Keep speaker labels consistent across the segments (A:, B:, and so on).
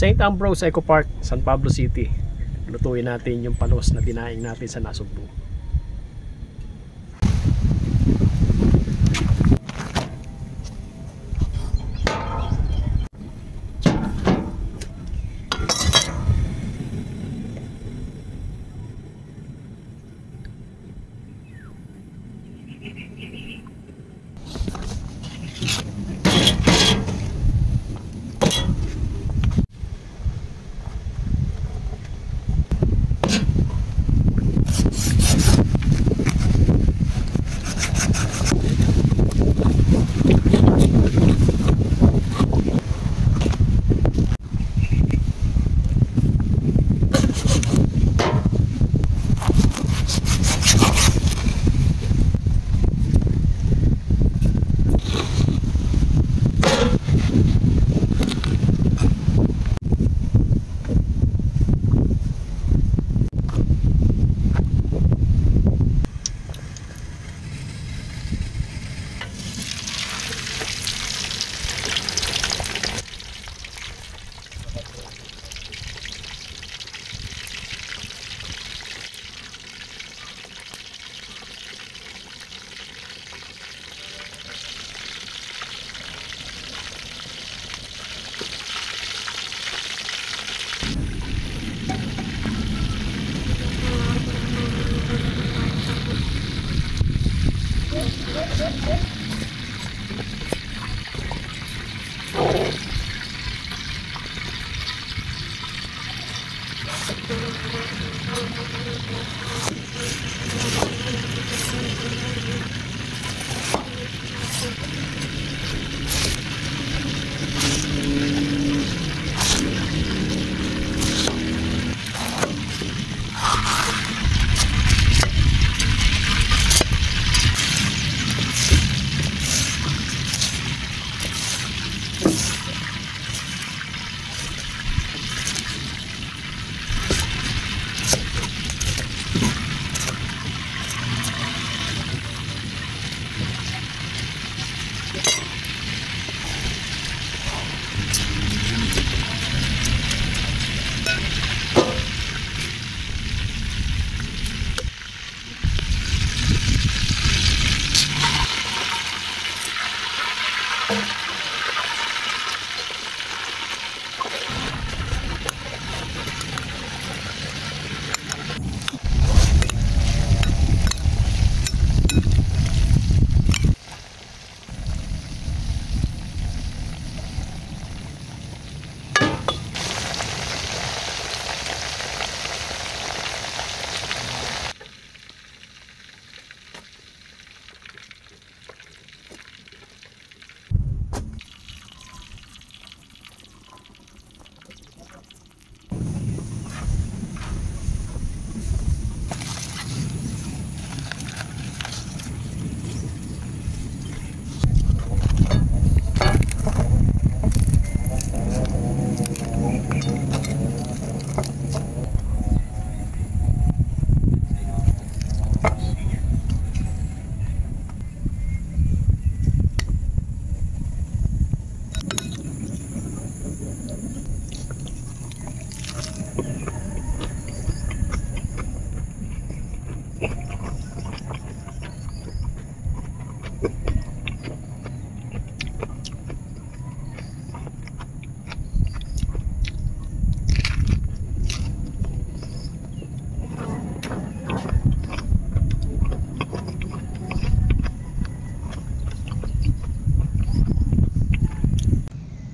A: St. Ambrose Eco Park, San Pablo City. Lutuin natin yung palos na dinaing natin sa nasugbo.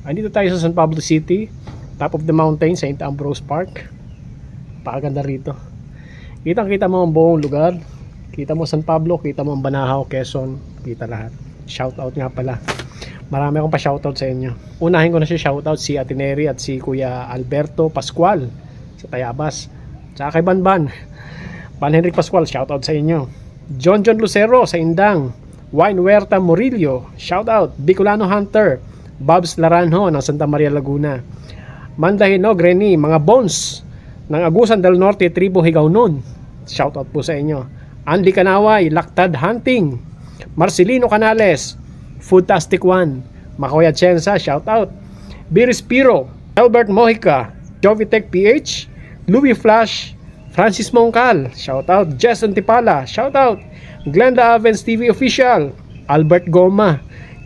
A: Andito tayo sa San Pablo City, top of the mountain, St. Ambrose Park. Pakaganda rito. Kitang-kita mo ang buong lugar. Kita mo San Pablo, kita mo ang Banahaw, Quezon, kita lahat. Shoutout nga pala. Marami akong pa-shoutout sa inyo. Unahin ko na siya shoutout si Atineri at si Kuya Alberto Pascual sa Tayabas. Tsaka kay Banban. Pan Henrik Pascual, shoutout sa inyo. John Lucero sa Indang. Wine Huerta Murillo, shoutout. Bicolano Hunter. Bobs Laranjo ng Santa Maria Laguna. Mandahino Greni, mga Bones ng Agusan del Norte, Tribo Higaunon. Shoutout po sa inyo. Andy Kanaway, Lactad Hunting. Marcelino Canales, Foodtastic One. Makoy Atienza, shoutout. Birispiro, Albert Mojica, Jovitech PH, Louis Flash, Francis Mongcal, shoutout. Jess Antipala, shoutout. Glenda Avens TV Official, Albert Goma,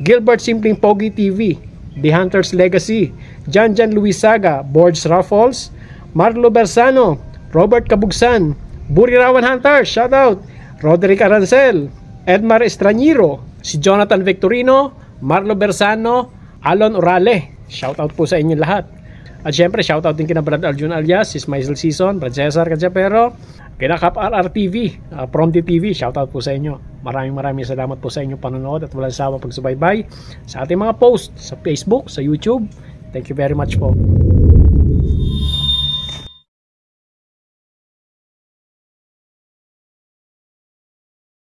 A: Gilbert Simpling Pogi TV, The Hunter's Legacy, Jan Luisaga, Borges Raffles, Marlo Bersano, Robert Kabugsan, Burirawan Hunter, shoutout. Roderick Arancel, Edmar Estranyiro, si Jonathan Victorino, Marlo Bersano, Alon Orale, shoutout po sa inyo lahat. At syempre, shoutout din kina Brad Aljun Alias, Ismail Season, Brad Cesar Cachapero, kina Kap RRTV, Promdi TV, shoutout po sa inyo. Maraming salamat po sa inyong panonood at walang sawa pagsubaybay sa ating mga post sa Facebook, sa YouTube. Thank you very much po.